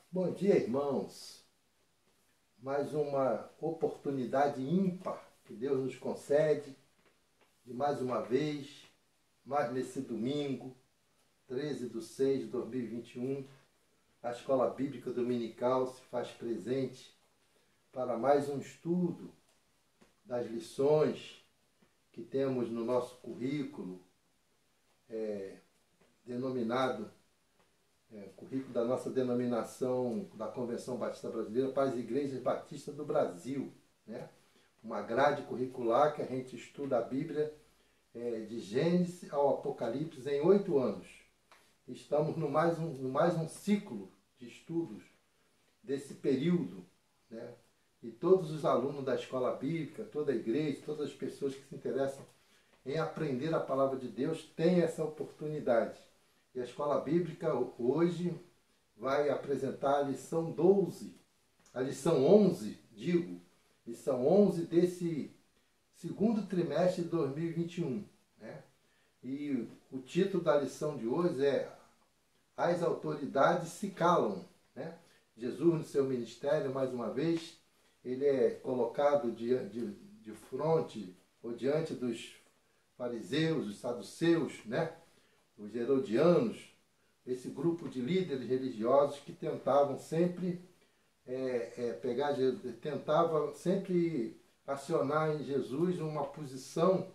Bom dia, irmãos. Mais uma oportunidade ímpar que Deus nos concede de mais uma vez, mais nesse domingo, 13/6/2021, a Escola Bíblica Dominical se faz presente para mais um estudo das lições que temos no nosso currículo, denominado currículo da nossa denominação da Convenção Batista Brasileira para as Igrejas Batistas do Brasil, né? Uma grade curricular que a gente estuda a Bíblia de Gênesis ao Apocalipse em 8 anos. Estamos no mais um ciclo de estudos desse período, né? E todos os alunos da escola bíblica, toda a igreja, todas as pessoas que se interessam em aprender a palavra de Deus têm essa oportunidade. E a escola bíblica hoje vai apresentar a lição 12, a lição 11, lição 11 desse segundo trimestre de 2021. Né? E o título da lição de hoje é As Autoridades se Calam. Né? Jesus, no seu ministério, mais uma vez, ele é colocado de fronte ou diante dos fariseus, os saduceus, né? Os herodianos, esse grupo de líderes religiosos que tentavam sempre tentava sempre acionar em Jesus uma posição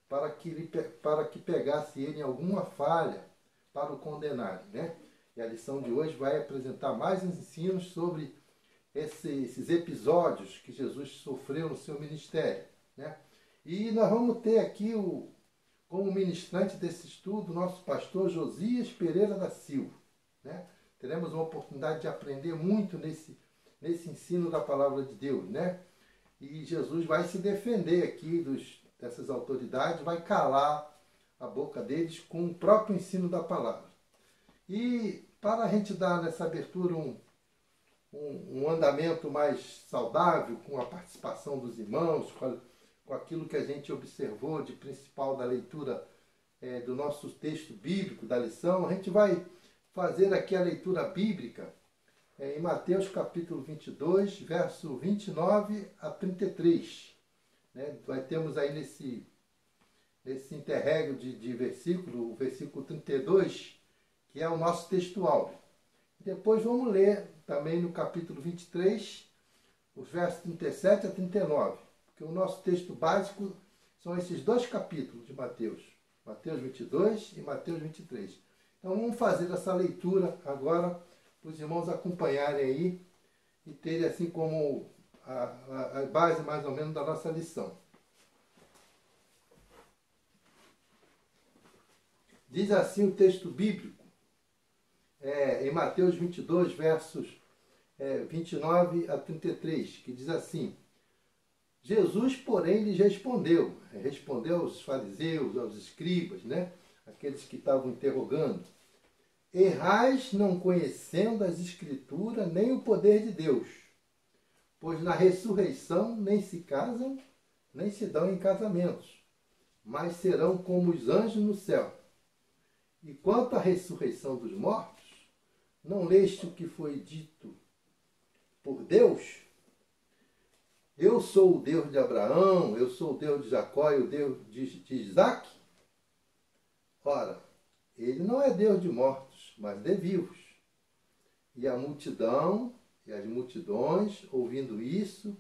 para que pegasse ele em alguma falha para o condenarem, né? E a lição de hoje vai apresentar mais ensinos sobre esses episódios que Jesus sofreu no seu ministério, né? E nós vamos ter aqui como ministrante desse estudo, nosso pastor Josias Pereira da Silva. Né? Teremos uma oportunidade de aprender muito nesse ensino da palavra de Deus. Né? E Jesus vai se defender aqui dessas autoridades, vai calar a boca deles com o próprio ensino da palavra. E para a gente dar nessa abertura um andamento mais saudável, com a participação dos irmãos, com aquilo que a gente observou de principal da leitura do nosso texto bíblico, da lição, a gente vai fazer aqui a leitura bíblica em Mateus capítulo 22, verso 29 a 33. Né? Temos aí nesse interregno de versículo, o versículo 32, que é o nosso texto áureo. Depois vamos ler também no capítulo 23, os versos 37 a 39. Porque o nosso texto básico são esses dois capítulos de Mateus. Mateus 22 e Mateus 23. Então vamos fazer essa leitura agora para os irmãos acompanharem aí e terem assim como a base mais ou menos da nossa lição. Diz assim o texto bíblico, em Mateus 22, versos 29 a 33, que diz assim: Jesus, porém, lhes respondeu aos fariseus, aos escribas, né? Aqueles que estavam interrogando: errais não conhecendo as Escrituras nem o poder de Deus, pois na ressurreição nem se casam, nem se dão em casamentos, mas serão como os anjos no céu. E quanto à ressurreição dos mortos, não leste o que foi dito por Deus? Eu sou o Deus de Abraão, eu sou o Deus de Jacó e o Deus de Isaac? Ora, ele não é Deus de mortos, mas de vivos. E a multidão e as multidões, ouvindo isso,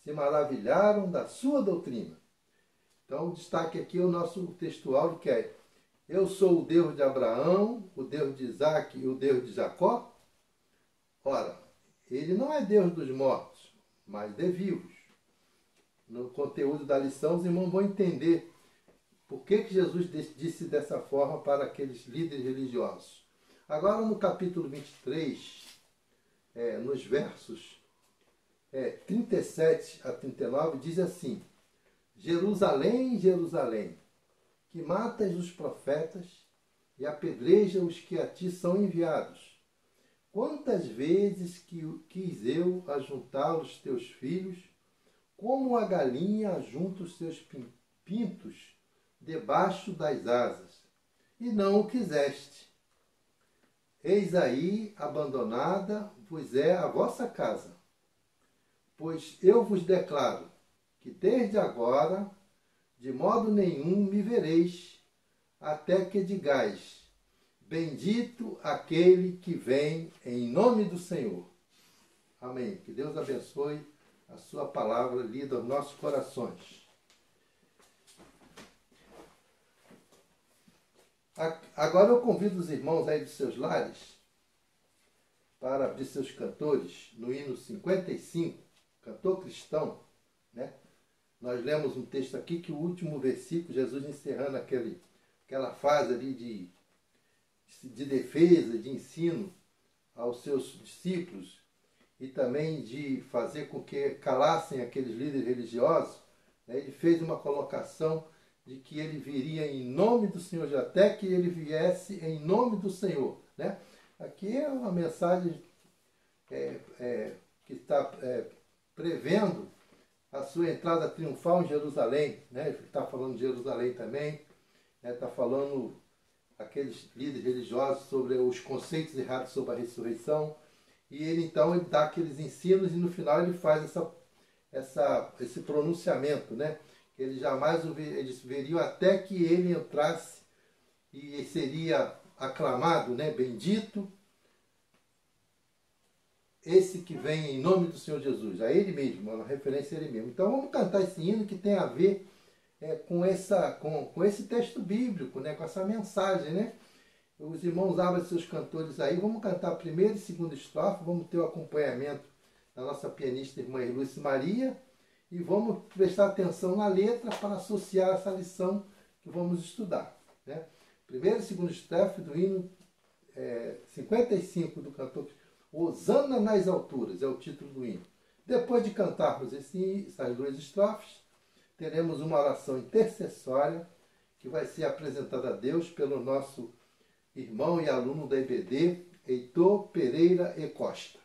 se maravilharam da sua doutrina. Então, o destaque aqui é o nosso textual, que é: eu sou o Deus de Abraão, o Deus de Isaac e o Deus de Jacó? Ora, ele não é Deus dos mortos, mas de vivos. No conteúdo da lição, os irmãos vão entender por que Jesus disse dessa forma para aqueles líderes religiosos. Agora, no capítulo 23, nos versos 37 a 39, diz assim: Jerusalém, Jerusalém, que matas os profetas e apedreja os que a ti são enviados. Quantas vezes quis eu ajuntar os teus filhos, como a galinha ajunta os seus pintos debaixo das asas, e não o quiseste. Eis aí, abandonada vos é a vossa casa. Pois eu vos declaro que desde agora, de modo nenhum me vereis, até que digais, bendito aquele que vem em nome do Senhor. Amém. Que Deus abençoe a sua palavra lida aos nossos corações. Agora eu convido os irmãos aí dos seus lares para abrir seus cantores no hino 55, cantor cristão, né? Nós lemos um texto aqui que o último versículo, Jesus encerrando aquela fase ali de defesa, de ensino aos seus discípulos e também de fazer com que calassem aqueles líderes religiosos, né? Ele fez uma colocação de que ele viria em nome do Senhor, até que ele viesse em nome do Senhor, né? Aqui é uma mensagem que está prevendo a sua entrada triunfal em Jerusalém, né? Ele está falando de Jerusalém também, né? Está falando aqueles líderes religiosos sobre os conceitos errados sobre a ressurreição, e ele dá aqueles ensinos e no final ele faz esse pronunciamento, né? Eles veriam até que ele entrasse e seria aclamado, né? Bendito esse que vem em nome do Senhor Jesus. A ele mesmo, uma referência a ele mesmo. Então vamos cantar esse hino que tem a ver com esse texto bíblico, né? Com essa mensagem, né? Os irmãos abrem seus cantores aí, vamos cantar a primeira e segunda estrofe, vamos ter o acompanhamento da nossa pianista irmã Lúcia Maria, e vamos prestar atenção na letra para associar essa lição que vamos estudar, né? Primeira e segunda estrofe do hino 55 do cantor Hosana nas alturas, é o título do hino. Depois de cantarmos essas duas estrofes, teremos uma oração intercessória que vai ser apresentada a Deus pelo nosso irmão e aluno da EBD, Heitor Pereira e Costa.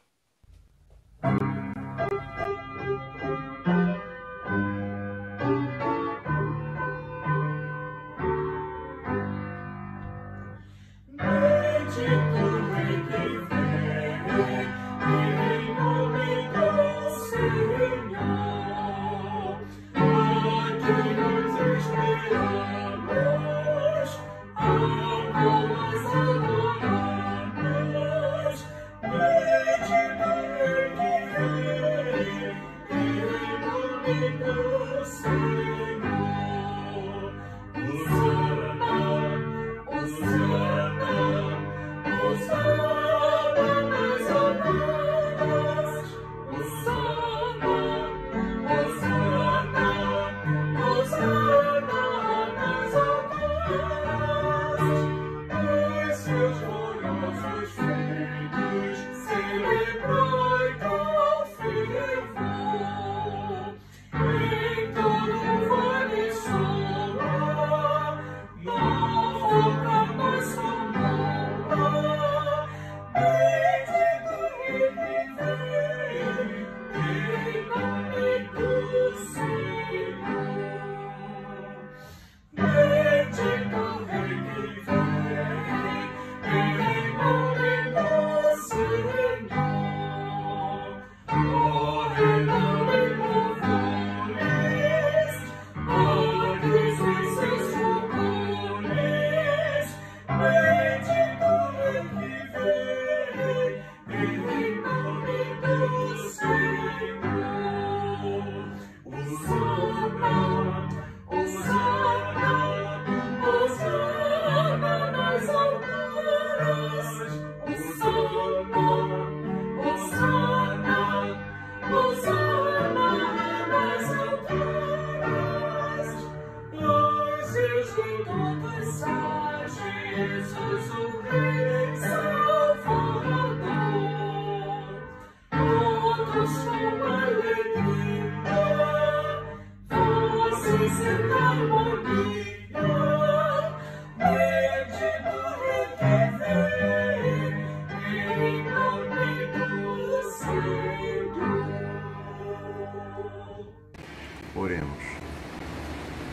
Oremos.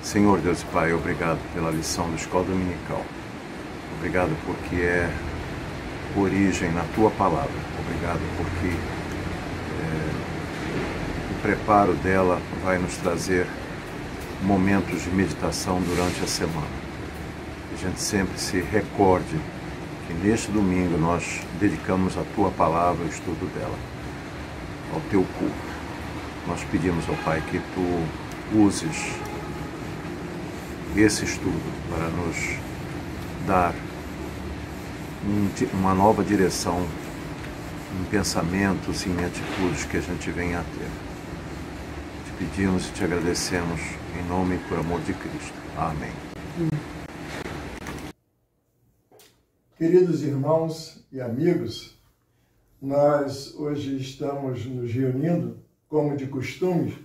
Senhor Deus e Pai, obrigado pela lição da escola dominical. Obrigado porque é origem na Tua Palavra. Obrigado porque o preparo dela vai nos trazer momentos de meditação durante a semana. Que a gente sempre se recorde que neste domingo nós dedicamos a Tua Palavra, o estudo dela, ao Teu culto. Nós pedimos ao Pai que Tu uses esse estudo para nos dar uma nova direção em pensamentos e em atitudes que a gente venha a ter. Te pedimos e te agradecemos em nome e por amor de Cristo. Amém. Queridos irmãos e amigos, nós hoje estamos nos reunindo, como de costume,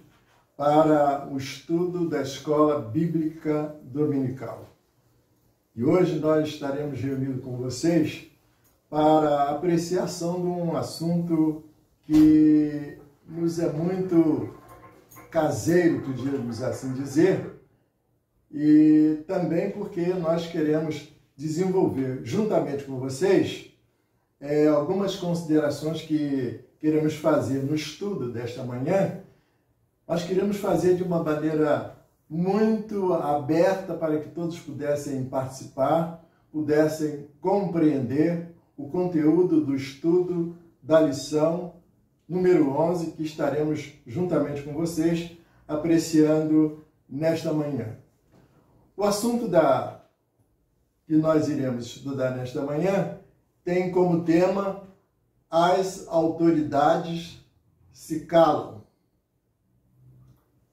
para o estudo da Escola Bíblica Dominical. E hoje nós estaremos reunidos com vocês para a apreciação de um assunto que nos é muito caseiro, podíamos assim dizer, e também porque nós queremos desenvolver, juntamente com vocês, algumas considerações que queremos fazer no estudo desta manhã. Nós queremos fazer de uma maneira muito aberta para que todos pudessem participar, pudessem compreender o conteúdo do estudo da lição número 11, que estaremos juntamente com vocês apreciando nesta manhã. O assunto que nós iremos estudar nesta manhã tem como tema: as autoridades se calam.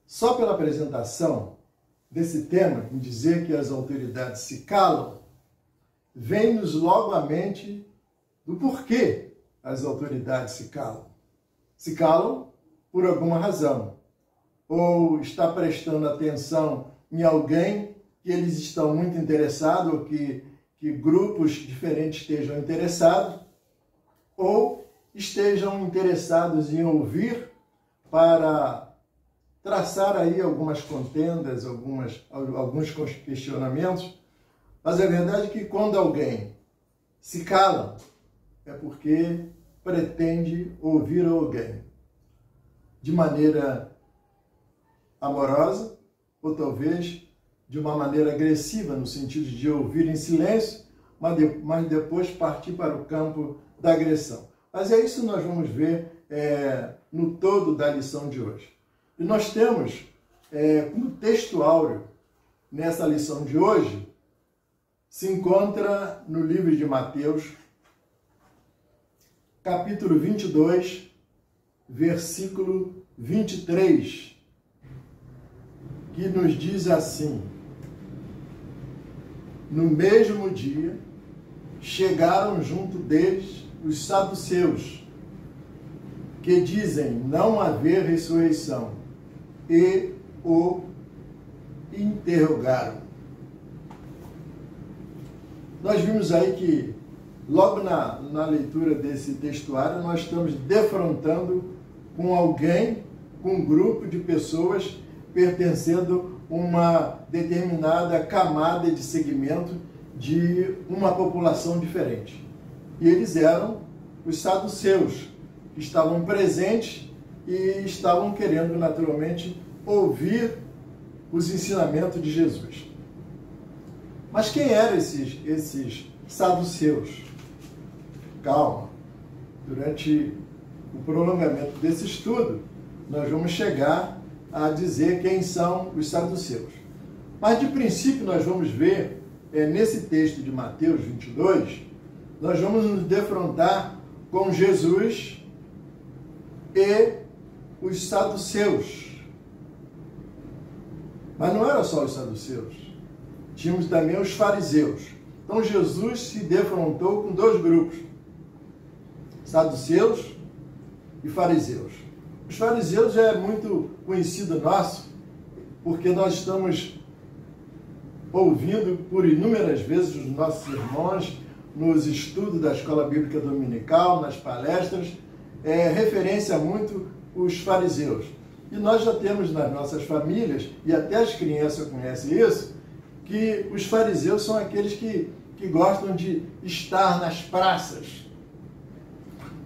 Só pela apresentação desse tema, em dizer que as autoridades se calam, vem-nos logo à mente do porquê as autoridades se calam. Se calam por alguma razão, ou está prestando atenção em alguém que eles estão muito interessados, ou que grupos diferentes estejam interessados, ou estejam interessados em ouvir para traçar aí algumas contendas, alguns questionamentos. Mas é verdade que quando alguém se cala, é porque pretende ouvir alguém de maneira amorosa, ou talvez de uma maneira agressiva, no sentido de ouvir em silêncio, mas depois partir para o campo da agressão. Mas é isso que nós vamos ver no todo da lição de hoje. E nós temos como texto áureo nessa lição de hoje, se encontra no livro de Mateus, capítulo 22, versículo 23, que nos diz assim: no mesmo dia, chegaram junto deles os saduceus, que dizem não haver ressurreição, e o interrogaram. Nós vimos aí que, logo na leitura desse textuário, nós estamos defrontando com alguém, com um grupo de pessoas pertencendo a uma determinada camada de segmento de uma população diferente. E eles eram os saduceus, que estavam presentes e estavam querendo, naturalmente, ouvir os ensinamentos de Jesus. Mas quem eram esses saduceus? Calma. Durante o prolongamento desse estudo, nós vamos chegar a dizer quem são os saduceus. Mas, de princípio, nós vamos ver, nesse texto de Mateus 22, nós vamos nos defrontar com Jesus e os saduceus. Mas não era só os saduceus. Tínhamos também os fariseus. Então Jesus se defrontou com dois grupos: saduceus e fariseus. Os fariseus é muito conhecido nosso, porque nós estamos ouvindo por inúmeras vezes os nossos irmãos nos estudos da Escola Bíblica Dominical, nas palestras, referência muito os fariseus. E nós já temos nas nossas famílias, e até as crianças conhecem isso, que os fariseus são aqueles que que gostam de estar nas praças,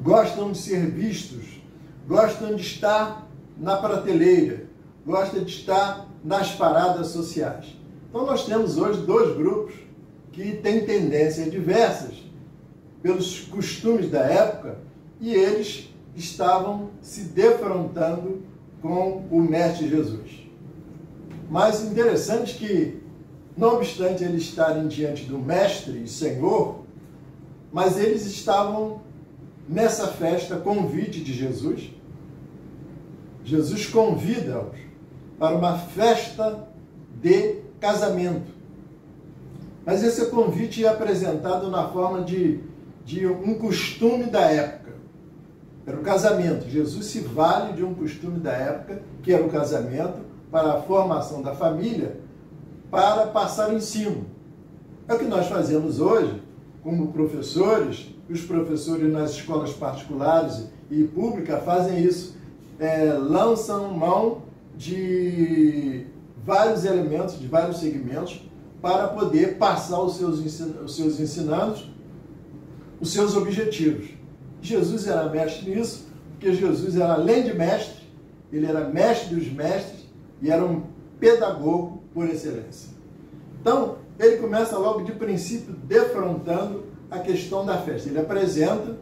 gostam de ser vistos, gostam de estar na prateleira, gostam de estar nas paradas sociais. Então nós temos hoje dois grupos que têm tendências diversas pelos costumes da época e eles estavam se defrontando com o Mestre Jesus. Mas interessante que, não obstante eles estarem diante do Mestre e Senhor, mas eles estavam nessa festa, convite de Jesus. Jesus convida-os para uma festa de casamento. Mas esse convite é apresentado na forma de um costume da época. Era o casamento. Jesus se vale de um costume da época, que era o casamento, para a formação da família, para passar o ensino. É o que nós fazemos hoje, como professores. Os professores nas escolas particulares e públicas fazem isso. Lançam mão de vários elementos, de vários segmentos, para poder passar os seus ensinandos, os seus objetivos. Jesus era mestre nisso, porque Jesus era, além de mestre, ele era mestre dos mestres e era um pedagogo por excelência. Então, ele começa logo de princípio defrontando a questão da festa. Ele apresenta,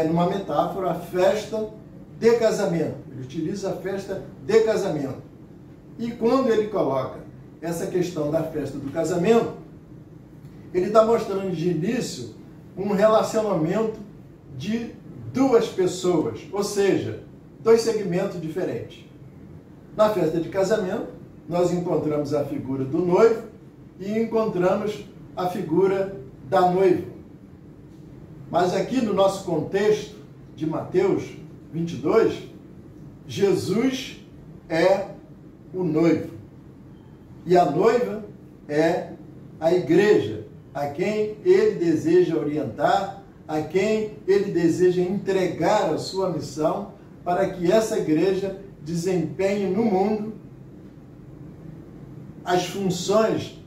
numa metáfora, a festa de casamento. Ele utiliza a festa de casamento. E quando ele coloca essa questão da festa do casamento, ele está mostrando de início um relacionamento de duas pessoas, ou seja, dois segmentos diferentes. Na festa de casamento, nós encontramos a figura do noivo e encontramos a figura da noiva. Mas aqui no nosso contexto de Mateus 22, Jesus é o noivo. E a noiva é a igreja, a quem ele deseja orientar, a quem ele deseja entregar a sua missão para que essa igreja desempenhe no mundo as funções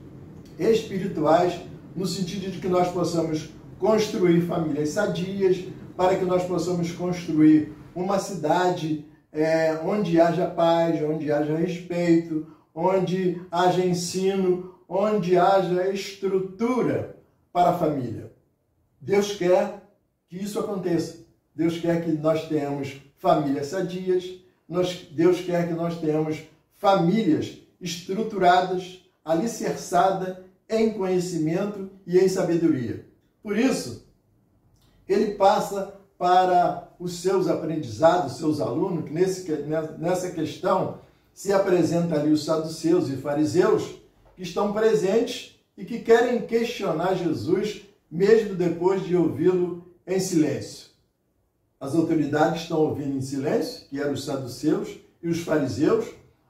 espirituais, no sentido de que nós possamos construir famílias sadias, para que nós possamos construir uma cidade onde haja paz, onde haja respeito, onde haja ensino, onde haja estrutura para a família. Deus quer que isso aconteça. Deus quer que nós tenhamos famílias sadias, Deus quer que nós tenhamos famílias estruturadas, alicerçadas em conhecimento e em sabedoria. Por isso, ele passa para os seus aprendizados, seus alunos, que nessa questão se apresenta ali os saduceus e fariseus, que estão presentes e que querem questionar Jesus, mesmo depois de ouvi-lo em silêncio. As autoridades estão ouvindo em silêncio, que eram os saduceus e os fariseus,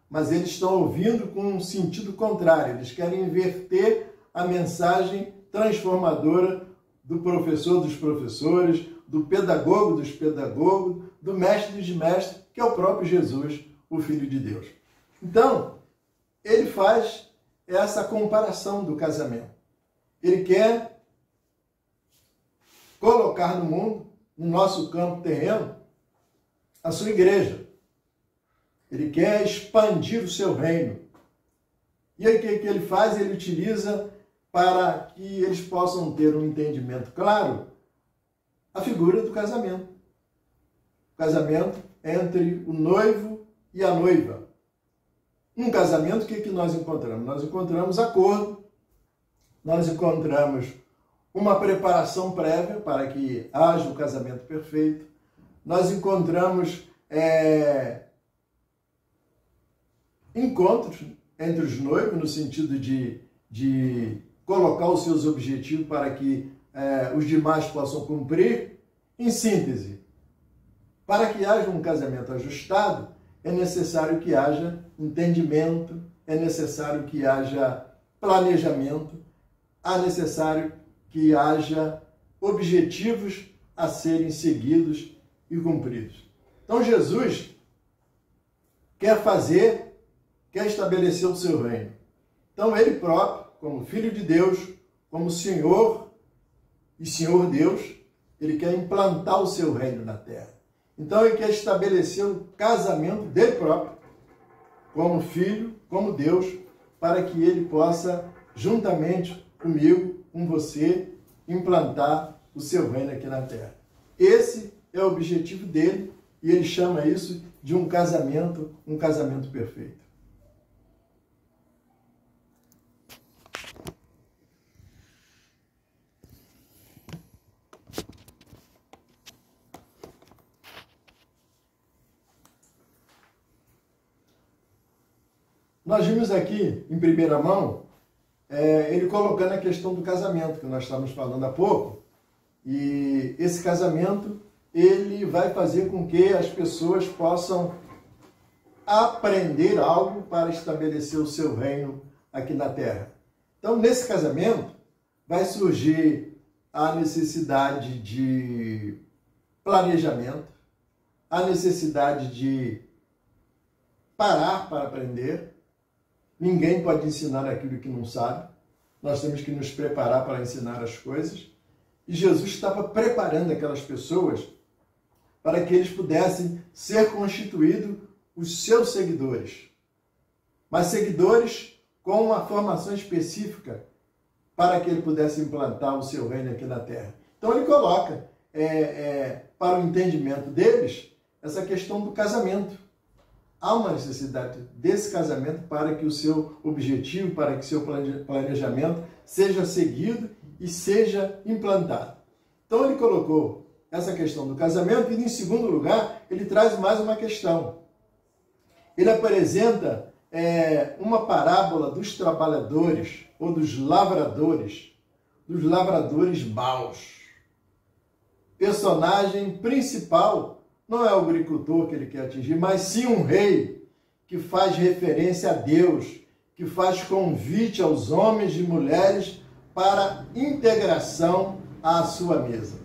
mas eles estão ouvindo com um sentido contrário. Eles querem inverter a mensagem transformadora do professor dos professores, do pedagogo dos pedagogos, do mestre dos mestres, que é o próprio Jesus, o Filho de Deus. Então, ele faz essa comparação do casamento. Ele quer colocar no mundo, no nosso campo terreno, a sua igreja. Ele quer expandir o seu reino. E aí o que ele faz? Ele utiliza, para que eles possam ter um entendimento claro, a figura do casamento. O casamento entre o noivo e a noiva. Um casamento, o que nós encontramos? Nós encontramos acordo, nós encontramos uma preparação prévia para que haja o casamento perfeito, nós encontramos encontros entre os noivos, no sentido de colocar os seus objetivos para que os demais possam cumprir. Em síntese, para que haja um casamento ajustado, é necessário que haja entendimento, é necessário que haja planejamento, é necessário que haja objetivos a serem seguidos e cumpridos. Então Jesus quer estabelecer o seu reino. Então ele próprio, como Filho de Deus, como Senhor e Senhor Deus, ele quer implantar o seu reino na terra. Então ele quer estabelecer um casamento dele próprio, como filho, como Deus, para que ele possa, juntamente comigo, com você, implantar o seu reino aqui na terra. Esse é o objetivo dele e ele chama isso de um casamento perfeito. Nós vimos aqui, em primeira mão, ele colocando a questão do casamento, que nós estávamos falando há pouco. E esse casamento, ele vai fazer com que as pessoas possam aprender algo para estabelecer o seu reino aqui na Terra. Então, nesse casamento, vai surgir a necessidade de planejamento, a necessidade de parar para aprender. Ninguém pode ensinar aquilo que não sabe. Nós temos que nos preparar para ensinar as coisas. E Jesus estava preparando aquelas pessoas para que eles pudessem ser constituídos os seus seguidores. Mas seguidores com uma formação específica para que ele pudesse implantar o seu reino aqui na terra. Então ele coloca para o entendimento deles essa questão do casamento. Há uma necessidade desse casamento para que o seu objetivo, para que o seu planejamento seja seguido e seja implantado. Então ele colocou essa questão do casamento e, em segundo lugar, ele traz mais uma questão. Ele apresenta uma parábola dos trabalhadores ou dos lavradores maus. Personagem principal não é o agricultor que ele quer atingir, mas sim um rei que faz referência a Deus, que faz convite aos homens e mulheres para integração à sua mesa.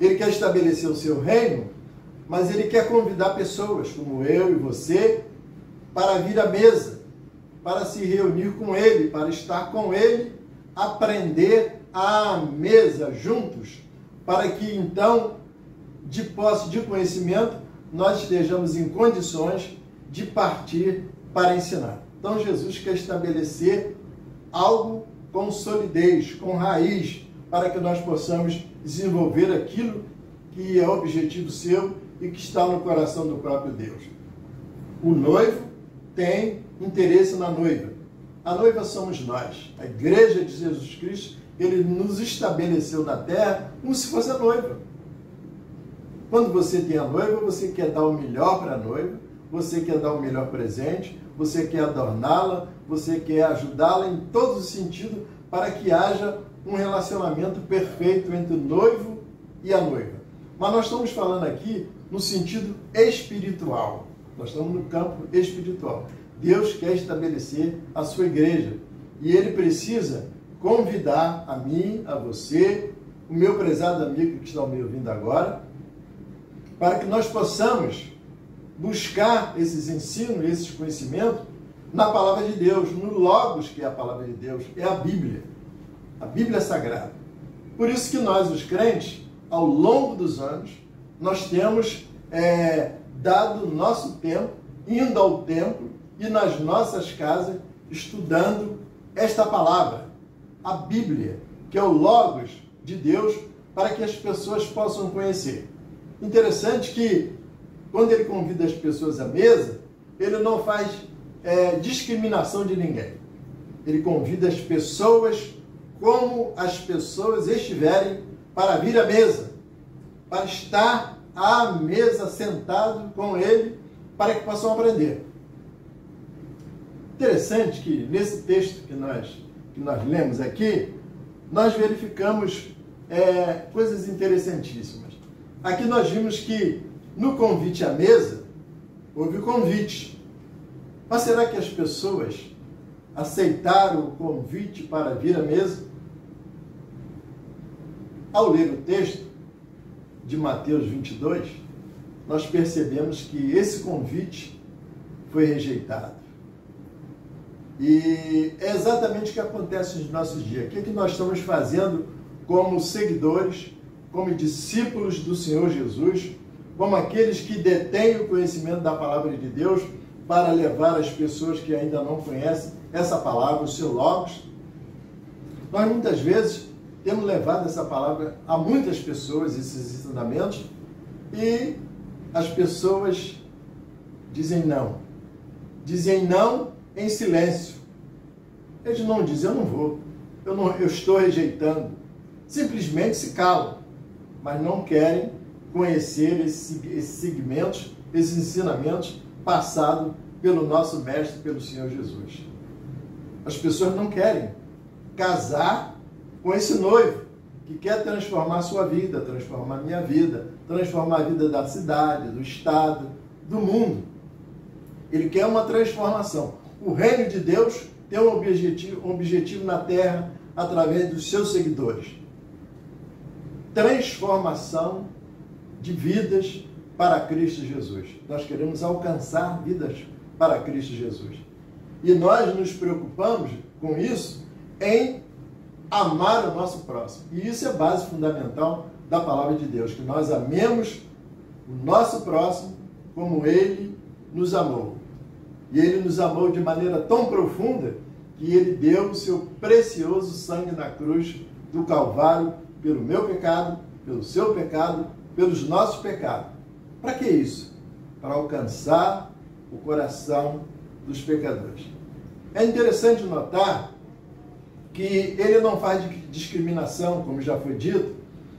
Ele quer estabelecer o seu reino, mas ele quer convidar pessoas como eu e você para vir à mesa, para se reunir com ele, para estar com ele, aprender à mesa juntos, para que então, de posse de conhecimento, nós estejamos em condições de partir para ensinar. Então Jesus quer estabelecer algo com solidez, com raiz, para que nós possamos desenvolver aquilo que é objetivo seu e que está no coração do próprio Deus. O noivo tem interesse na noiva. A noiva somos nós. A igreja de Jesus Cristo, ele nos estabeleceu na terra como se fosse a noiva. Quando você tem a noiva, você quer dar o melhor para a noiva, você quer dar o melhor presente, você quer adorná-la, você quer ajudá-la em todos os sentidos para que haja um relacionamento perfeito entre o noivo e a noiva. Mas nós estamos falando aqui no sentido espiritual. Nós estamos no campo espiritual. Deus quer estabelecer a sua igreja e ele precisa convidar a mim, a você, o meu prezado amigo que está me ouvindo agora, para que nós possamos buscar esses ensinos, esses conhecimentos na palavra de Deus, no Logos, que é a palavra de Deus, é a Bíblia Sagrada. Por isso que nós, os crentes, ao longo dos anos, nós temos dado nosso tempo, indo ao templo e nas nossas casas, estudando esta palavra, a Bíblia, que é o Logos de Deus, para que as pessoas possam conhecer. Interessante que, quando ele convida as pessoas à mesa, ele não faz discriminação de ninguém. Ele convida as pessoas como as pessoas estiverem para vir à mesa, para estar à mesa sentado com ele, para que possam aprender. Interessante que, nesse texto que nós lemos aqui, nós verificamos coisas interessantíssimas. Aqui nós vimos que no convite à mesa, houve o convite. Mas será que as pessoas aceitaram o convite para vir à mesa? Ao ler o texto de Mateus 22, nós percebemos que esse convite foi rejeitado. E é exatamente o que acontece nos nossos dias. O que é que nós estamos fazendo como seguidores, como discípulos do Senhor Jesus, como aqueles que detêm o conhecimento da palavra de Deus para levar as pessoas que ainda não conhecem essa palavra, o seu Logos? Nós muitas vezes temos levado essa palavra a muitas pessoas, esses ensinamentos, e as pessoas dizem não. Dizem não em silêncio. Eles não dizem, eu não vou, eu estou rejeitando. Simplesmente se calam, mas não querem conhecer esses segmentos, esses ensinamentos passados pelo nosso Mestre, pelo Senhor Jesus. As pessoas não querem casar com esse noivo que quer transformar a sua vida, transformar a minha vida, transformar a vida da cidade, do estado, do mundo. Ele quer uma transformação. O reino de Deus tem um objetivo na terra através dos seus seguidores. Transformação de vidas para Cristo Jesus. Nós queremos alcançar vidas para Cristo Jesus. E nós nos preocupamos com isso em amar o nosso próximo. E isso é base fundamental da palavra de Deus, que nós amemos o nosso próximo como Ele nos amou. E Ele nos amou de maneira tão profunda que Ele deu o seu precioso sangue na cruz do Calvário pelo meu pecado, pelo seu pecado, pelos nossos pecados. Para que isso? Para alcançar o coração dos pecadores. É interessante notar que Ele não faz discriminação, como já foi dito.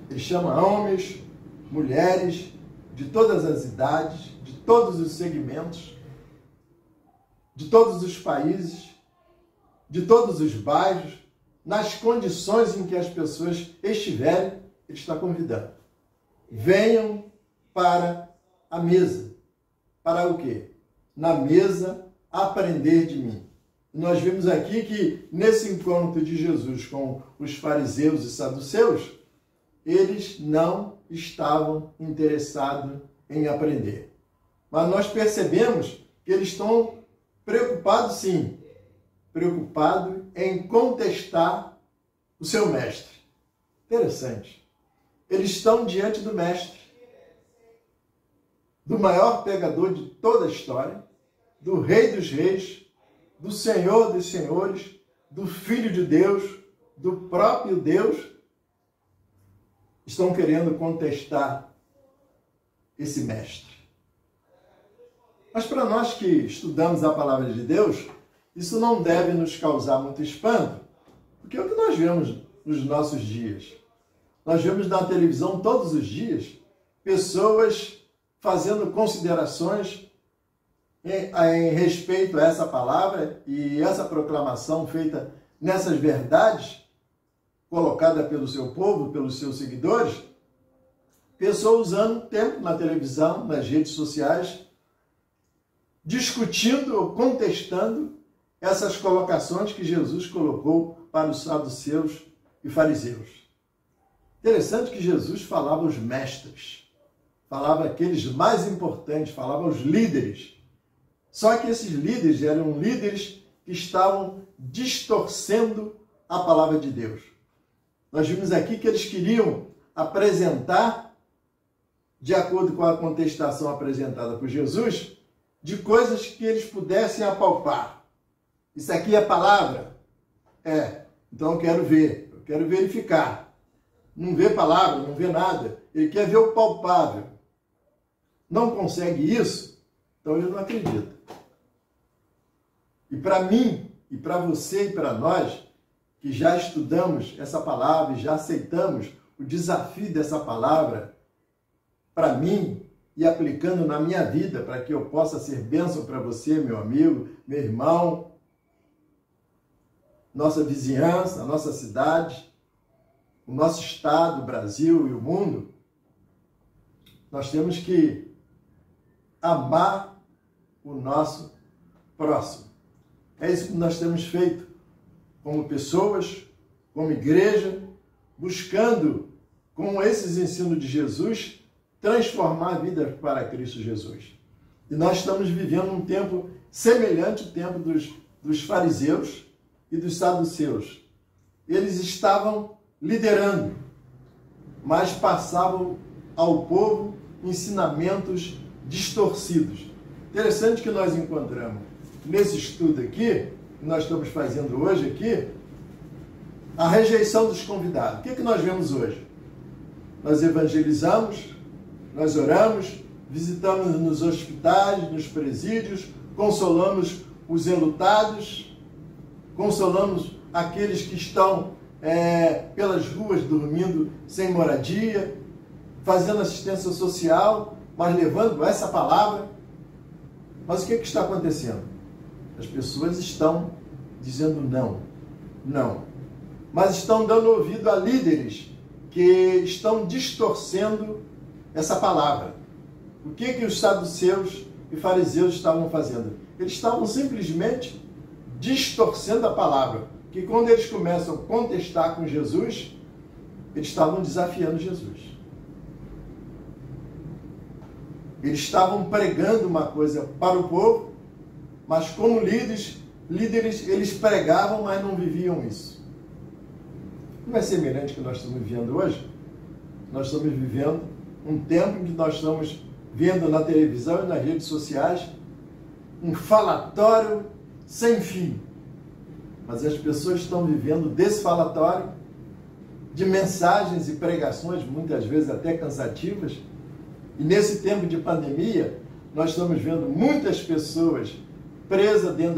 Ele chama homens, mulheres, de todas as idades, de todos os segmentos, de todos os países, de todos os bairros, nas condições em que as pessoas estiverem, Ele está convidando. Venham para a mesa. Para o quê? Na mesa, aprender de mim. Nós vimos aqui que, nesse encontro de Jesus com os fariseus e saduceus, eles não estavam interessados em aprender. Mas nós percebemos que eles estão preocupados, sim, preocupados em contestar o seu mestre. Interessante. Eles estão diante do mestre, do maior pregador de toda a história, do Rei dos Reis, do Senhor dos Senhores, do Filho de Deus, do próprio Deus. Estão querendo contestar esse mestre. Mas para nós que estudamos a palavra de Deus, isso não deve nos causar muito espanto, porque é o que nós vemos nos nossos dias. Nós vemos na televisão todos os dias pessoas fazendo considerações em respeito a essa palavra e essa proclamação feita nessas verdades, colocada pelo seu povo, pelos seus seguidores, pessoas usando tempo na televisão, nas redes sociais, discutindo ou contestando essas colocações que Jesus colocou para os saduceus e fariseus. Interessante que Jesus falava aos mestres, falava aqueles mais importantes, falava aos líderes. Só que esses líderes eram líderes que estavam distorcendo a palavra de Deus. Nós vimos aqui que eles queriam apresentar, de acordo com a contestação apresentada por Jesus, de coisas que eles pudessem apalpar. Isso aqui é palavra? É. Então eu quero ver, eu quero verificar. Não vê palavra, não vê nada. Ele quer ver o palpável. Não consegue isso? Então ele não acredita. E para mim, e para você e para nós, que já estudamos essa palavra e já aceitamos o desafio dessa palavra, para mim, e aplicando na minha vida, para que eu possa ser bênção para você, meu amigo, meu irmão, nossa vizinhança, a nossa cidade, o nosso estado, o Brasil e o mundo, nós temos que amar o nosso próximo. É isso que nós temos feito como pessoas, como igreja, buscando, com esses ensinos de Jesus, transformar a vida para Cristo Jesus. E nós estamos vivendo um tempo semelhante ao tempo dos dos fariseus e dos saduceus. Eles estavam liderando, mas passavam ao povo ensinamentos distorcidos. Interessante que nós encontramos nesse estudo aqui, que nós estamos fazendo hoje aqui, a rejeição dos convidados. O que nós vemos hoje? Nós evangelizamos, nós oramos, visitamos nos hospitais, nos presídios, consolamos os enlutados, consolamos aqueles que estão pelas ruas dormindo sem moradia, fazendo assistência social, mas levando essa palavra. Mas o que está acontecendo? As pessoas estão dizendo não, não. Mas estão dando ouvido a líderes que estão distorcendo essa palavra. O que os saduceus e fariseus estavam fazendo? Eles estavam simplesmente distorcendo a palavra. Que quando eles começam a contestar com Jesus, eles estavam desafiando Jesus. Eles estavam pregando uma coisa para o povo, mas como líderes, eles pregavam, mas não viviam isso. Não é semelhante ao que nós estamos vivendo hoje? Nós estamos vivendo um tempo em que nós estamos vendo na televisão e nas redes sociais um falatório sem fim. Mas as pessoas estão vivendo desse falatório, de mensagens e pregações, muitas vezes até cansativas. E nesse tempo de pandemia, nós estamos vendo muitas pessoas presas dentro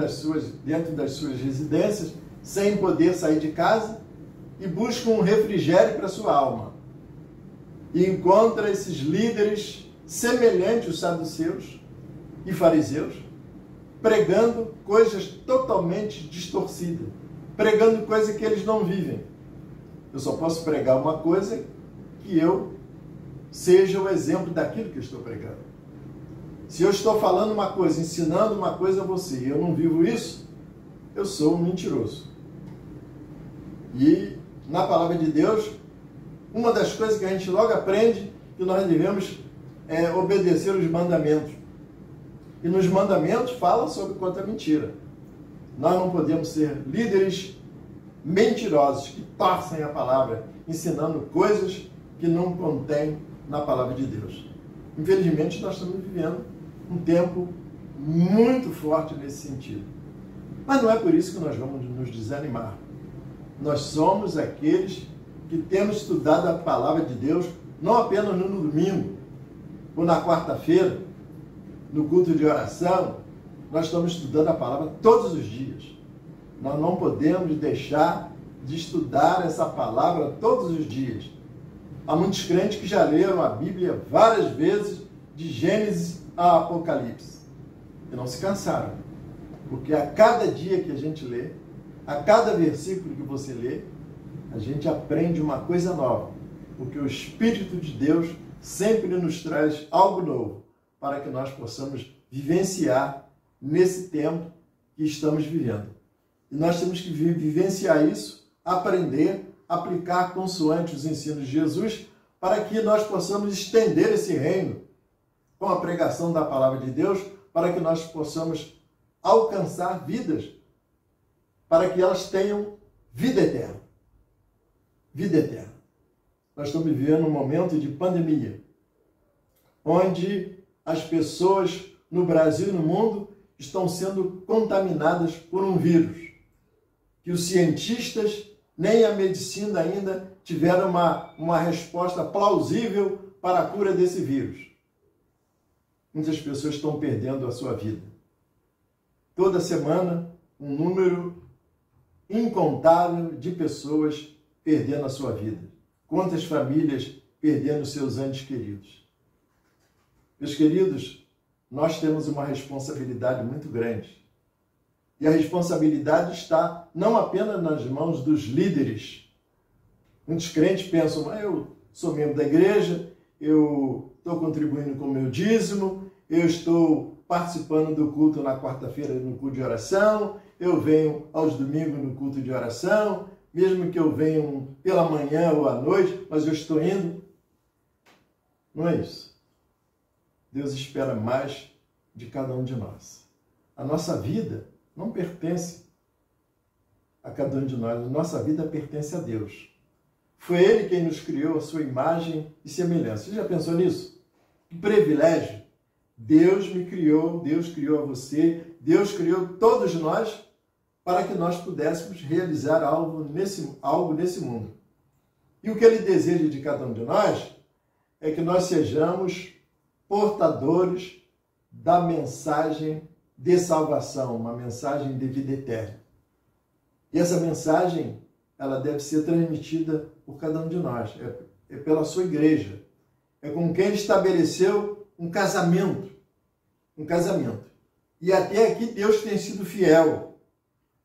das suas residências, sem poder sair de casa, e buscam um refrigério para a sua alma. E encontra esses líderes semelhantes aos saduceus e fariseus, pregando coisas totalmente distorcidas, pregando coisas que eles não vivem. Eu só posso pregar uma coisa que eu seja o exemplo daquilo que eu estou pregando. Se eu estou falando uma coisa, ensinando uma coisa a você, e eu não vivo isso, eu sou um mentiroso. E na palavra de Deus, uma das coisas que a gente logo aprende, que nós devemos obedecer os mandamentos. E nos mandamentos fala sobre quanto é mentira. Nós não podemos ser líderes mentirosos que torcem a palavra, ensinando coisas que não contém na palavra de Deus. Infelizmente, nós estamos vivendo um tempo muito forte nesse sentido. Mas não é por isso que nós vamos nos desanimar. Nós somos aqueles que temos estudado a palavra de Deus, não apenas no domingo ou na quarta-feira, no culto de oração. Nós estamos estudando a palavra todos os dias. Nós não podemos deixar de estudar essa palavra todos os dias. Há muitos crentes que já leram a Bíblia várias vezes, de Gênesis a Apocalipse, e não se cansaram. Porque a cada dia que a gente lê, a cada versículo que você lê, a gente aprende uma coisa nova. Porque o Espírito de Deus sempre nos traz algo novo, para que nós possamos vivenciar nesse tempo que estamos vivendo. E nós temos que vivenciar isso, aprender, aplicar consoante os ensinos de Jesus, para que nós possamos estender esse reino com a pregação da palavra de Deus, para que nós possamos alcançar vidas, para que elas tenham vida eterna. Vida eterna. Nós estamos vivendo um momento de pandemia, onde as pessoas no Brasil e no mundo estão sendo contaminadas por um vírus, que os cientistas nem a medicina ainda tiveram uma resposta plausível para a cura desse vírus. Muitas pessoas estão perdendo a sua vida. Toda semana, um número incontável de pessoas perdendo a sua vida. Quantas famílias perdendo seus entes queridos. Meus queridos, nós temos uma responsabilidade muito grande. E a responsabilidade está não apenas nas mãos dos líderes. Muitos crentes pensam, eu sou membro da igreja, eu estou contribuindo com o meu dízimo, eu estou participando do culto na quarta-feira no culto de oração, eu venho aos domingos no culto de oração, mesmo que eu venha pela manhã ou à noite, mas eu estou indo. Não é isso. Deus espera mais de cada um de nós. A nossa vida não pertence a cada um de nós. A nossa vida pertence a Deus. Foi Ele quem nos criou a sua imagem e semelhança. Você já pensou nisso? Que privilégio! Deus me criou, Deus criou a você, Deus criou todos nós para que nós pudéssemos realizar algo nesse mundo. E o que Ele deseja de cada um de nós é que nós sejamos portadores da mensagem de salvação, uma mensagem de vida eterna. E essa mensagem, ela deve ser transmitida por cada um de nós, é pela sua igreja, é com quem Ele estabeleceu um casamento. E até aqui Deus tem sido fiel,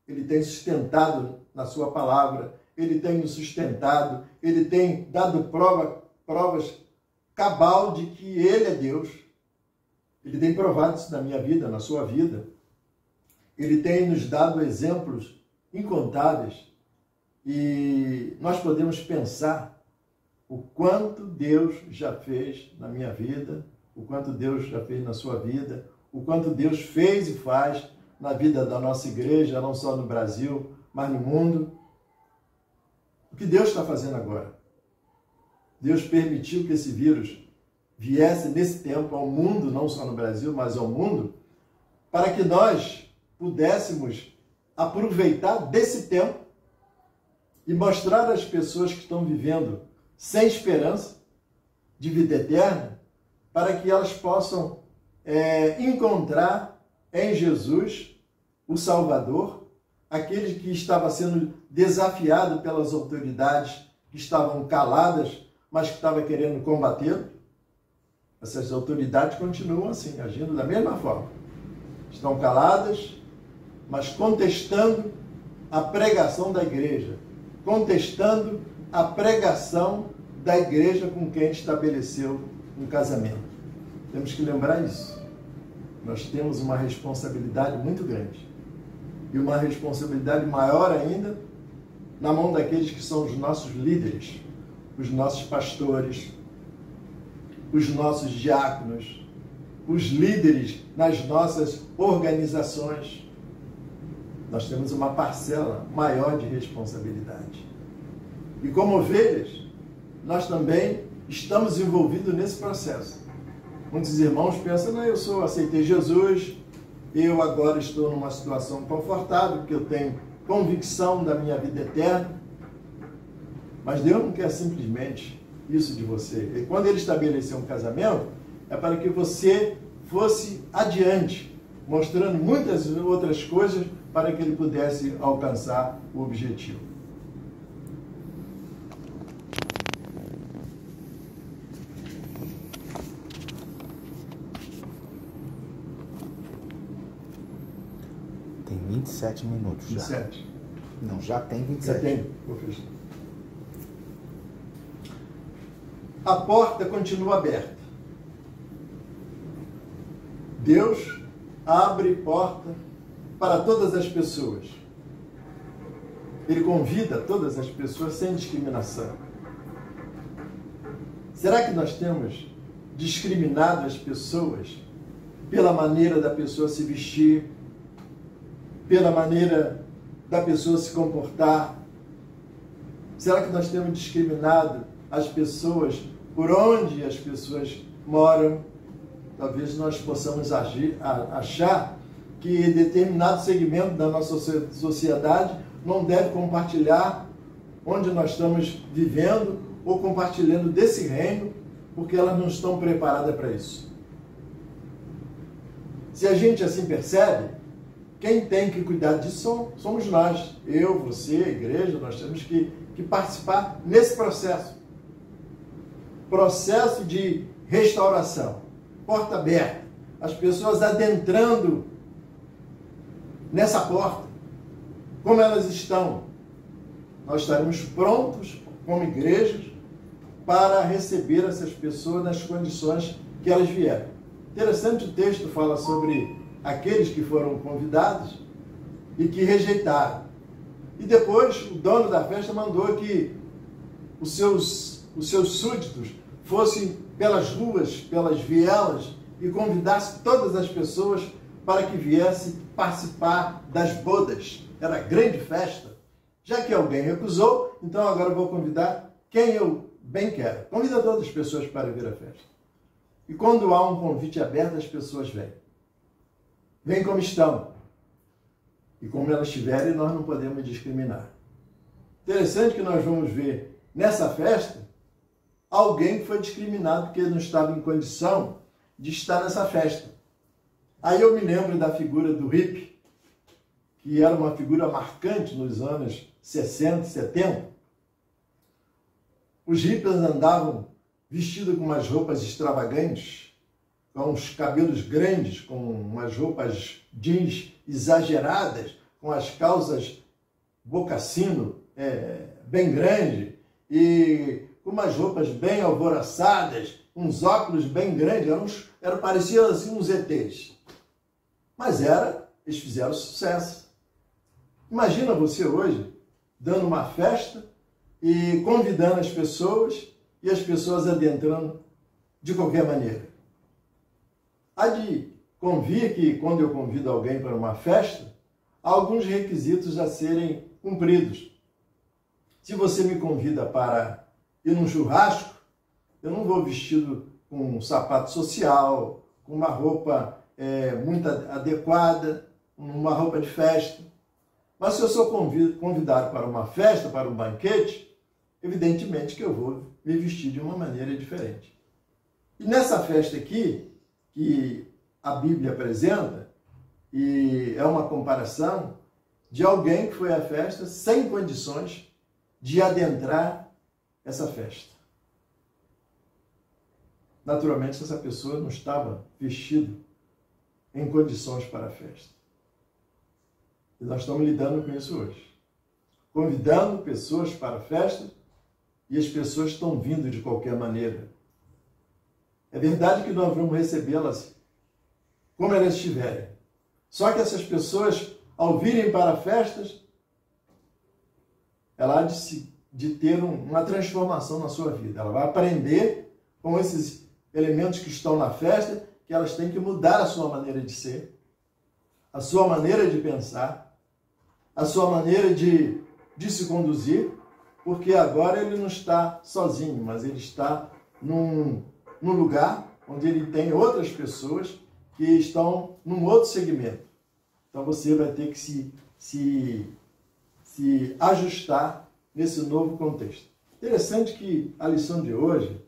Ele tem sustentado na sua palavra, Ele tem nos sustentado, Ele tem dado provas cabal de que Ele é Deus. Ele tem provado isso na minha vida, na sua vida. Ele tem nos dado exemplos incontáveis. E nós podemos pensar o quanto Deus já fez na minha vida, o quanto Deus já fez na sua vida, o quanto Deus fez e faz na vida da nossa igreja, não só no Brasil, mas no mundo. O que Deus está fazendo agora? Deus permitiu que esse vírus viesse nesse tempo ao mundo, não só no Brasil, mas ao mundo, para que nós pudéssemos aproveitar desse tempo e mostrar às pessoas que estão vivendo sem esperança de vida eterna, para que elas possam encontrar em Jesus o Salvador, aquele que estava sendo desafiado pelas autoridades que estavam caladas, mas que estavam querendo combatê-lo. Essas autoridades continuam assim, agindo da mesma forma. Estão caladas, mas contestando a pregação da igreja, contestando a pregação da igreja com quem estabeleceu um casamento. Temos que lembrar isso. Nós temos uma responsabilidade muito grande. E uma responsabilidade maior ainda na mão daqueles que são os nossos líderes, os nossos pastores, os nossos diáconos, os líderes nas nossas organizações. Nós temos uma parcela maior de responsabilidade. E como ovelhas, nós também estamos envolvidos nesse processo. Muitos irmãos pensam, não, eu aceitei Jesus, eu agora estou numa situação confortável, porque eu tenho convicção da minha vida eterna. Mas Deus não quer simplesmente isso de você. E quando Ele estabeleceu um casamento, é para que você fosse adiante, mostrando muitas outras coisas para que Ele pudesse alcançar o objetivo. Tem 27 minutos já. 27. Não, já tem 27. Já tem? Vou fechar. A porta continua aberta. Deus abre porta para todas as pessoas. Ele convida todas as pessoas sem discriminação. Será que nós temos discriminado as pessoas pela maneira da pessoa se vestir, pela maneira da pessoa se comportar? Será que nós temos discriminado as pessoas por onde as pessoas moram? Talvez nós possamos achar que determinado segmento da nossa sociedade não deve compartilhar onde nós estamos vivendo ou compartilhando desse reino, porque elas não estão preparadas para isso. Se a gente assim percebe, quem tem que cuidar disso somos nós. Eu, você, a igreja, nós temos que participar nesse processo. Processo de restauração. Porta aberta. As pessoas adentrando nessa porta. Como elas estão? Nós estaremos prontos, como igrejas, para receber essas pessoas nas condições que elas vieram. Interessante, o texto fala sobre aqueles que foram convidados e que rejeitaram. E depois o dono da festa mandou que os seus súditos fossem pelas ruas, pelas vielas e convidassem todas as pessoas para que viesse participar das bodas. Era grande festa. Já que alguém recusou, então agora eu vou convidar quem eu bem quero. Convida todas as pessoas para vir à festa. E quando há um convite aberto, as pessoas vêm. Vêm como estão. E como elas estiverem, nós não podemos discriminar. Interessante que nós vamos ver nessa festa alguém que foi discriminado porque não estava em condição de estar nessa festa. Aí eu me lembro da figura do hippie, que era uma figura marcante nos anos 60, 70. Os hippies andavam vestidos com umas roupas extravagantes, com os cabelos grandes, com umas roupas jeans exageradas, com as calças bocassino bem grande e com umas roupas bem alvoroçadas, uns óculos bem grandes, pareciam assim uns ETs. Mas eles fizeram sucesso. Imagina você hoje dando uma festa e convidando as pessoas e as pessoas adentrando de qualquer maneira. Há de convir que quando eu convido alguém para uma festa, há alguns requisitos a serem cumpridos. Se você me convida para ir num churrasco, eu não vou vestido com um sapato social, com uma roupa muito adequada, uma roupa de festa. Mas se eu sou convidado para uma festa, para um banquete, evidentemente que eu vou me vestir de uma maneira diferente. E nessa festa aqui, que a Bíblia apresenta, e é uma comparação de alguém que foi à festa sem condições de adentrar essa festa. Naturalmente, essa pessoa não estava vestida em condições para a festa. E nós estamos lidando com isso hoje. Convidando pessoas para a festa e as pessoas estão vindo de qualquer maneira. É verdade que nós vamos recebê-las como elas estiverem. Só que essas pessoas, ao virem para festas, ela há de ter uma transformação na sua vida. Ela vai aprender com esses elementos que estão na festa, que elas têm que mudar a sua maneira de ser, a sua maneira de pensar, a sua maneira de se conduzir, porque agora ele não está sozinho, mas ele está num lugar onde ele tem outras pessoas que estão num outro segmento. Então você vai ter que se ajustar nesse novo contexto. Interessante que a lição de hoje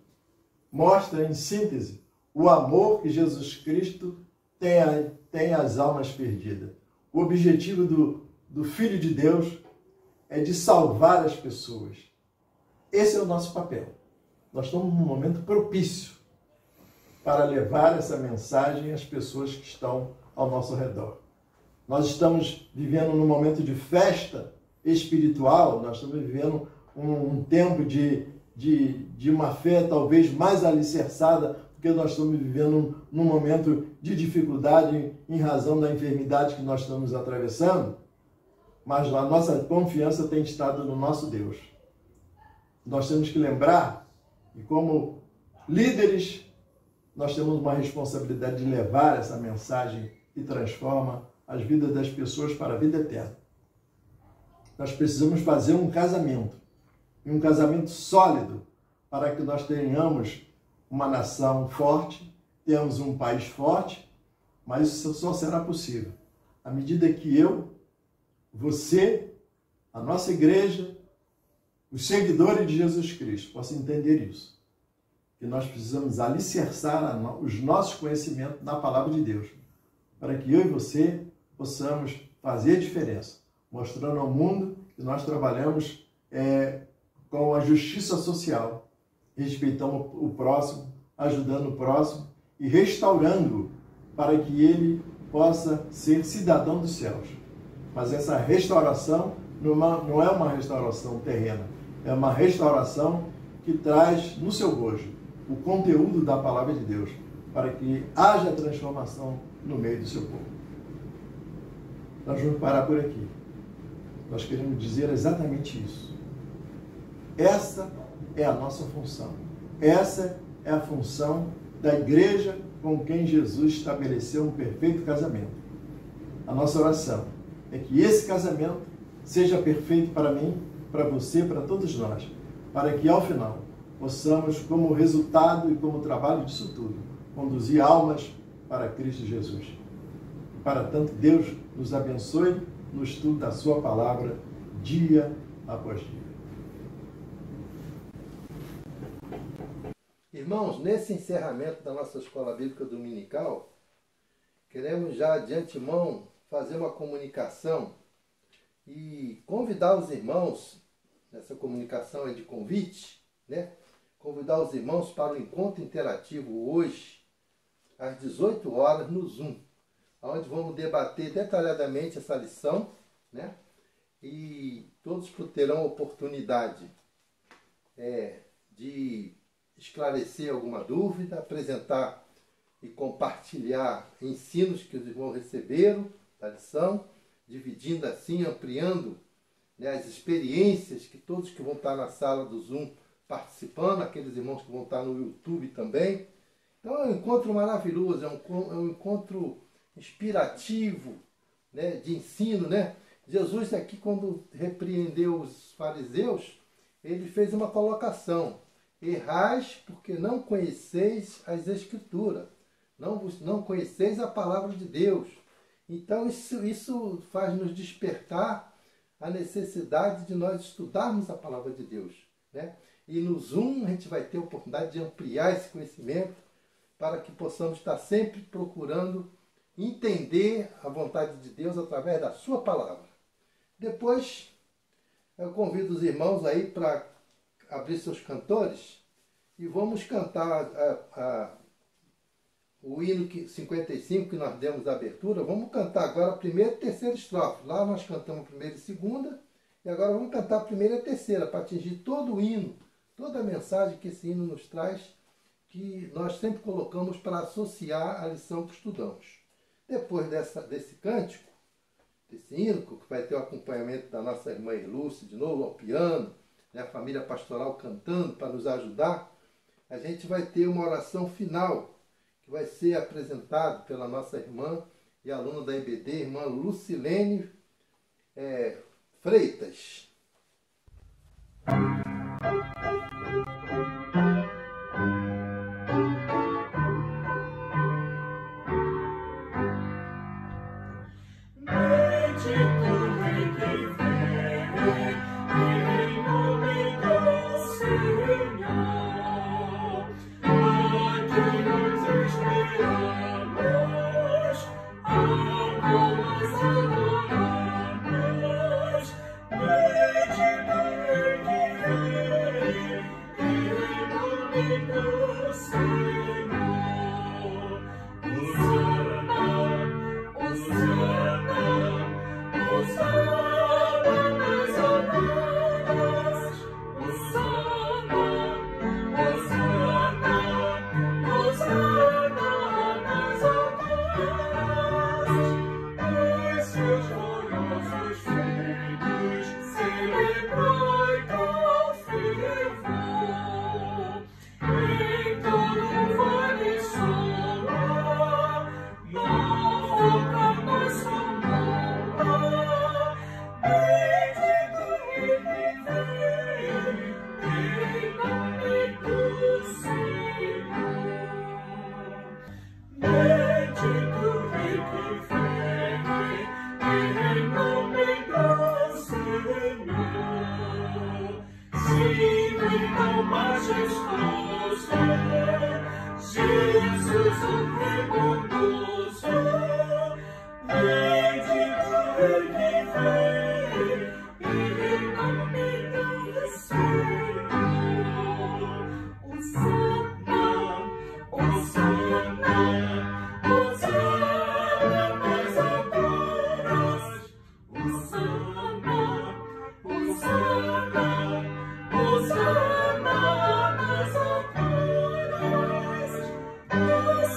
mostra, em síntese, o amor que Jesus Cristo tem às almas perdidas. O objetivo do Filho de Deus é de salvar as pessoas. Esse é o nosso papel. Nós estamos num momento propício para levar essa mensagem às pessoas que estão ao nosso redor. Nós estamos vivendo num momento de festa espiritual, nós estamos vivendo um tempo de uma fé talvez mais alicerçada, porque nós estamos vivendo num momento de dificuldade em razão da enfermidade que nós estamos atravessando, mas a nossa confiança tem estado no nosso Deus. Nós temos que lembrar que, como líderes, nós temos uma responsabilidade de levar essa mensagem que transforma as vidas das pessoas para a vida eterna. Nós precisamos fazer um casamento sólido, para que nós tenhamos uma nação forte, tenhamos um país forte, mas isso só será possível à medida que eu, você, a nossa igreja, os seguidores de Jesus Cristo possam entender isso. Que nós precisamos alicerçar os nossos conhecimentos na palavra de Deus, para que eu e você possamos fazer a diferença, mostrando ao mundo que nós trabalhamos com a justiça social, respeitando o próximo, ajudando o próximo e restaurando-o para que ele possa ser cidadão dos céus. Mas essa restauração não é uma restauração terrena, é uma restauração que traz no seu bojo o conteúdo da palavra de Deus, para que haja transformação no meio do seu povo. Nós vamos parar por aqui. Nós queremos dizer exatamente isso. Essa é a nossa função. Essa é a função da igreja com quem Jesus estabeleceu um perfeito casamento. A nossa oração é que esse casamento seja perfeito para mim, para você, para todos nós, para que ao final possamos, como resultado e como trabalho disso tudo, conduzir almas para Cristo Jesus. Para tanto, Deus nos abençoe no estudo da sua palavra, dia após dia. Irmãos, nesse encerramento da nossa Escola Bíblica Dominical, queremos já de antemão fazer uma comunicação e convidar os irmãos, essa comunicação é de convite, né? Convidar os irmãos para o encontro interativo hoje, às 18 horas, no Zoom, onde vamos debater detalhadamente essa lição, né? E todos terão oportunidade de esclarecer alguma dúvida, apresentar e compartilhar ensinos que os irmãos receberam da lição, dividindo assim, ampliando, né, as experiências que todos que vão estar na sala do Zoom participando, aqueles irmãos que vão estar no YouTube também. Então é um encontro maravilhoso, é um encontro inspirativo, né, de ensino, né? Jesus aqui, quando repreendeu os fariseus, ele fez uma colocação: errais porque não conheceis as Escrituras, não conheceis a palavra de Deus. Então isso faz nos despertar a necessidade de nós estudarmos a palavra de Deus, né? E no Zoom a gente vai ter a oportunidade de ampliar esse conhecimento para que possamos estar sempre procurando entender a vontade de Deus através da sua palavra. Depois eu convido os irmãos aí para abrir seus cantores e vamos cantar o hino 55 que nós demos a abertura. Vamos cantar agora a primeira e terceira estrofe. Lá nós cantamos a primeira e segunda, e agora vamos cantar a primeira e a terceira para atingir todo o hino, toda a mensagem que esse hino nos traz, que nós sempre colocamos para associar a lição que estudamos. Depois desse cântico, desse hino, que vai ter o acompanhamento da nossa irmã Lúcia de novo ao piano, né, a família pastoral cantando para nos ajudar, a gente vai ter uma oração final, que vai ser apresentado pela nossa irmã e aluna da IBD, irmã Lucilene Freitas.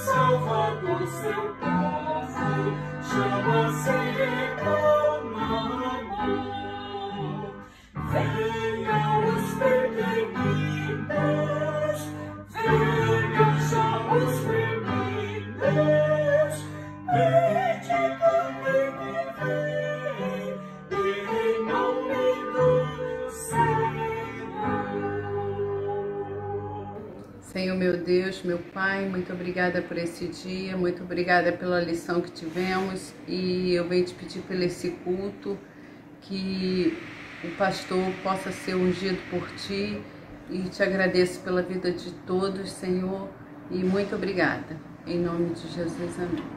Salvador, seu povo, chama Senhor meu Deus, meu Pai, muito obrigada por esse dia, muito obrigada pela lição que tivemos, e eu venho te pedir por esse culto, que o pastor possa ser ungido por ti, e te agradeço pela vida de todos, Senhor, e muito obrigada. Em nome de Jesus, amém.